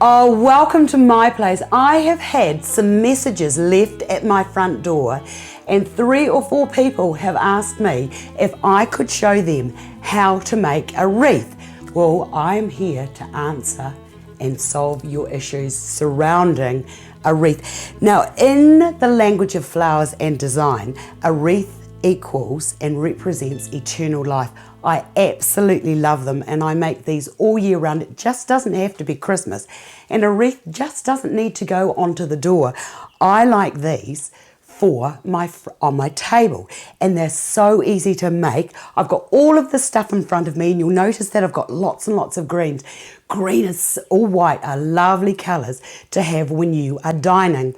Oh, welcome to my place. I have had some messages left at my front door and 3 or 4 people have asked me if I could show them how to make a wreath. Well, I'm here to answer and solve your issues surrounding a wreath. Now, in the language of flowers and design, a wreath equals and represents eternal life. I absolutely love them and I make these all year round. It just doesn't have to be Christmas, and a wreath just doesn't need to go onto the door. I like these for on my table, and they're so easy to make. I've got all of the stuff in front of me, and you'll notice that I've got lots and lots of greens. Green is all white are lovely colours to have when you are dining.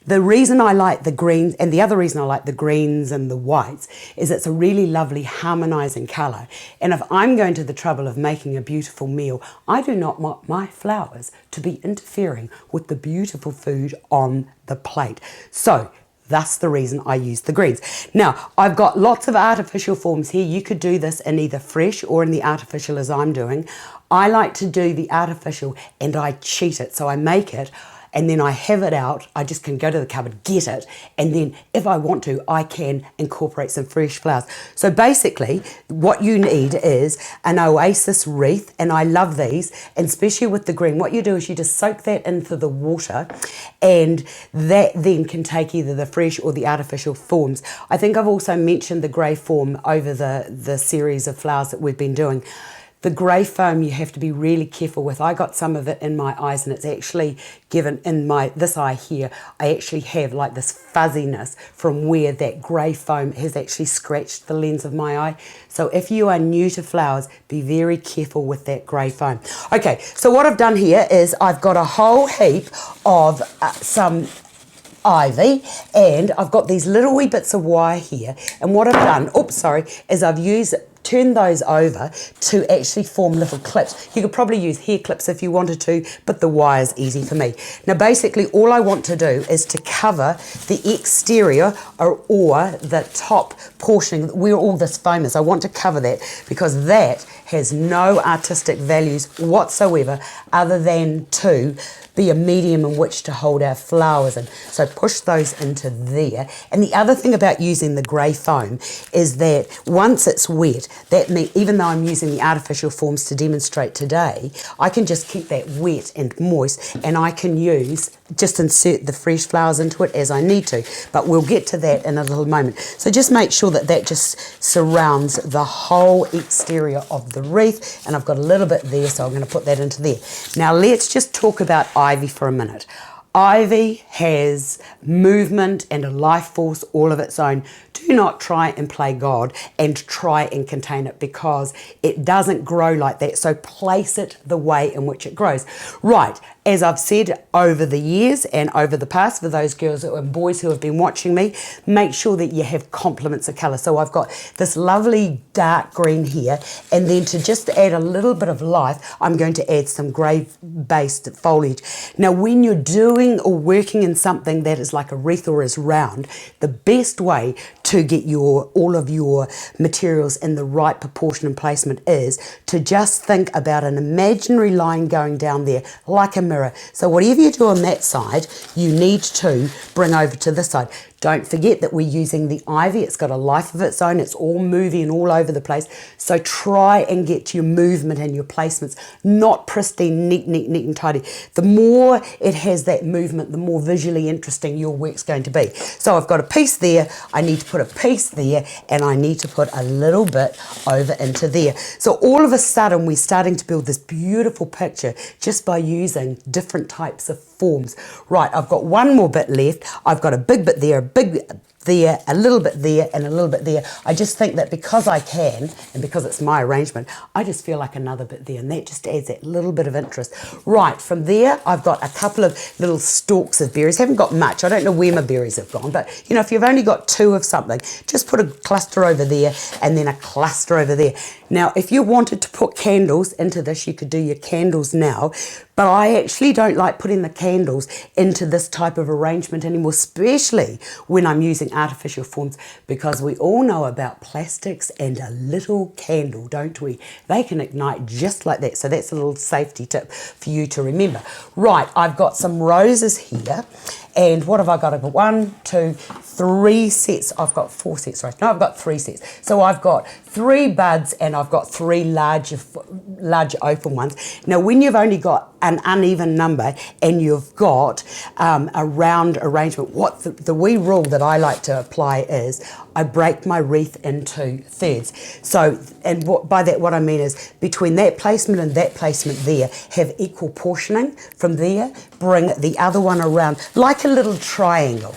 The reason I like the greens, and the other reason I like the greens and the whites, is it's a really lovely harmonising colour. And if I'm going to the trouble of making a beautiful meal, I do not want my flowers to be interfering with the beautiful food on the plate. So that's the reason I use the greens. Now, I've got lots of artificial forms here. You could do this in either fresh or in the artificial as I'm doing. I like to do the artificial and I cheat it. So I make it and then I have it out. I just can go to the cupboard, get it, and then if I want to, I can incorporate some fresh flowers. So basically, what you need is an oasis wreath, and I love these, and especially with the green. What you do is you just soak that into the water, and that then can take either the fresh or the artificial forms. I think I've also mentioned the grey form over the series of flowers that we've been doing. The grey foam you have to be really careful with. I got some of it in my eyes, and it's actually given in this eye here. I actually have like this fuzziness from where that grey foam has actually scratched the lens of my eye. So if you are new to flowers, be very careful with that grey foam. Okay, so what I've done here is I've got a whole heap of some ivy, and I've got these little wee bits of wire here, and what I've done, is I've turned those over to actually form little clips. You could probably use hair clips if you wanted to, but the wire is easy for me. Now basically all I want to do is to cover the exterior or the top portion where all this foam is. I want to cover that because that has no artistic values whatsoever other than to be a medium in which to hold our flowers in. So push those into there. And the other thing about using the grey foam is that once it's wet, that means even though I'm using the artificial forms to demonstrate today, I can just keep that wet and moist, and I can just insert the fresh flowers into it as I need to. But we'll get to that in a little moment. So just make sure that that just surrounds the whole exterior of the wreath, and I've got a little bit there, so I'm going to put that into there. Now let's just talk about ivy for a minute. Ivy has movement and a life force all of its own. Do not try and play God and try and contain it, because it doesn't grow like that. So place it the way in which it grows. Right, as I've said over the years and over the past, for those girls and boys who have been watching me, make sure that you have complements of colour. So I've got this lovely dark green here, and then to just add a little bit of life, I'm going to add some grey-based foliage. Now, when you're doing or working in something that is like a wreath or is round, the best way to get all of your materials in the right proportion and placement is to just think about an imaginary line going down there like a mirror. So whatever you do on that side, you need to bring over to this side. Don't forget that we're using the ivy. It's got a life of its own. It's all moving all over the place. So try and get your movement and your placements not pristine, neat and tidy. The more it has that movement, the more visually interesting your work's going to be. So I've got a piece there. I need to put a piece there, and I need to put a little bit over into there. So all of a sudden, we're starting to build this beautiful picture just by using different types of forms. Right, I've got one more bit left. I've got a big bit there, a big bit there, a little bit there, and a little bit there. I just think that because I can, and because it's my arrangement, I just feel like another bit there, and that just adds that little bit of interest. Right, from there, I've got a couple of little stalks of berries. Haven't got much. I don't know where my berries have gone, but you know, if you've only got 2 of something, just put a cluster over there, and then a cluster over there. Now, if you wanted to put candles into this, you could do your candles now, but I actually don't like putting the candles into this type of arrangement anymore, especially when I'm using artificial forms, because we all know about plastics and a little candle, don't we? They can ignite just like that. So that's a little safety tip for you to remember. Right, I've got some roses here. And what have I got? I've got 1, 2, 3 sets. I've got 4 sets, right? No, I've got 3 sets. So I've got 3 buds and I've got 3 larger open ones. Now, when you've only got an uneven number and you've got a round arrangement, what the wee rule that I like to apply is I break my wreath into thirds. So, and by that what I mean is between that placement and that placement there, have equal portioning. From there, bring the other one around like a little triangle.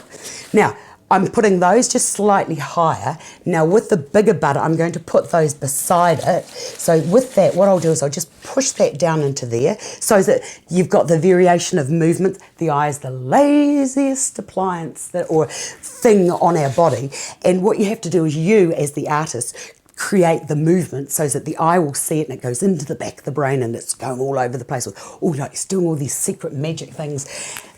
Now, I'm putting those just slightly higher. Now with the bigger bud, I'm going to put those beside it. So with that, what I'll do is I'll just push that down into there so that you've got the variation of movement. The eye is the laziest appliance or thing on our body. And what you have to do is you, as the artist, create the movement so that the eye will see it and it goes into the back of the brain and it's going all over the place. Oh, like it's doing all these secret magic things.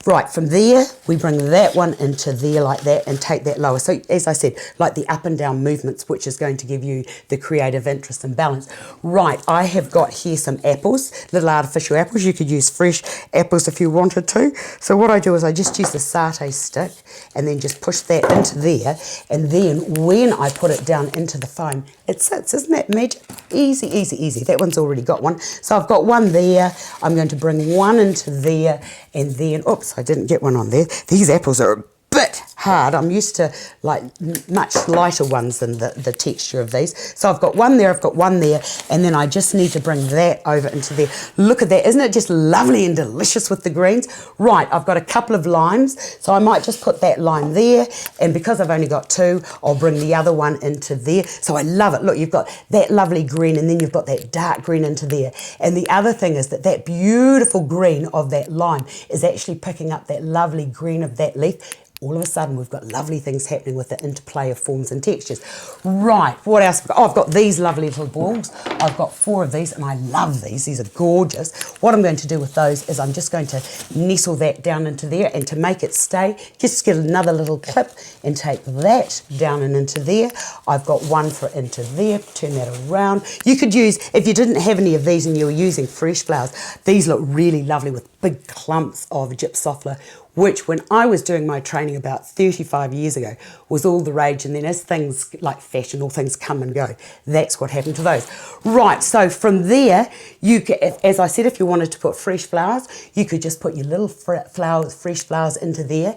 Right, from there, we bring that one into there like that and take that lower. So as I said, like the up and down movements, which is going to give you the creative interest and balance. Right, I have got here some apples, little artificial apples. You could use fresh apples if you wanted to. So what I do is I just use the satay stick and then just push that into there. And then when I put it down into the foam, it sits. Isn't that magic? Easy, easy, easy. That one's already got one. So I've got one there. I'm going to bring one into there and then, oops, I didn't get one on there. These apples are a bit hard. I'm used to like much lighter ones than the texture of these. So I've got one there, I've got one there, and then I just need to bring that over into there. Look at that. Isn't it just lovely and delicious with the greens? Right, I've got a couple of limes, so I might just put that lime there, and because I've only got 2, I'll bring the other one into there. So I love it. Look, you've got that lovely green, and then you've got that dark green into there. And the other thing is that that beautiful green of that lime is actually picking up that lovely green of that leaf. All of a sudden, we've got lovely things happening with the interplay of forms and textures. Right, what else? Oh, I've got these lovely little balls. I've got 4 of these, and I love these. These are gorgeous. What I'm going to do with those is I'm just going to nestle that down into there, and to make it stay, just get another little clip and take that down and into there. I've got one for into there, turn that around. You could use, if you didn't have any of these and you were using fresh flowers, these look really lovely with big clumps of gypsophila, which when I was doing my training about 35 years ago was all the rage. And then as things like fashion, all things come and go, that's what happened to those. Right, so from there, you could, as I said, if you wanted to put fresh flowers, you could just put your little fresh flowers into there.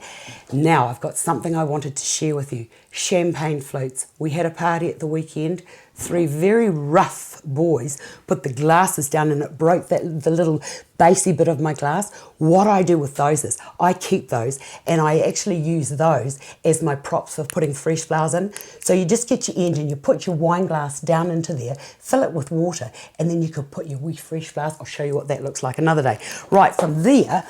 Now I've got something I wanted to share with you. Champagne floats. We had a party at the weekend. 3 very rough boys put the glasses down and it broke the little basey bit of my glass. What I do with those is I keep those and I actually use those as my props for putting fresh flowers in. So you just get your end and you put your wine glass down into there, fill it with water, and then you could put your wee fresh flowers. I'll show you what that looks like another day. Right, from there,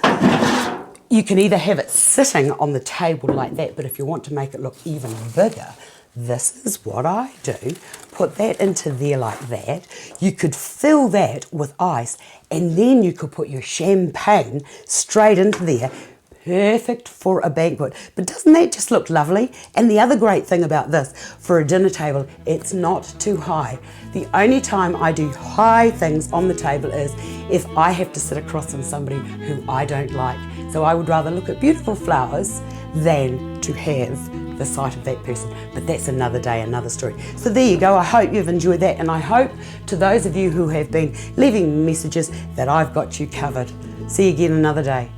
you can either have it sitting on the table like that, but if you want to make it look even bigger, this is what I do. Put that into there like that. You could fill that with ice and then you could put your champagne straight into there. Perfect for a banquet. But doesn't that just look lovely? And the other great thing about this, for a dinner table, it's not too high. The only time I do high things on the table is if I have to sit across from somebody who I don't like. So I would rather look at beautiful flowers than to have the sight of that person. But that's another day, another story. So there you go. I hope you've enjoyed that, and I hope to those of you who have been leaving messages that I've got you covered. See you again another day.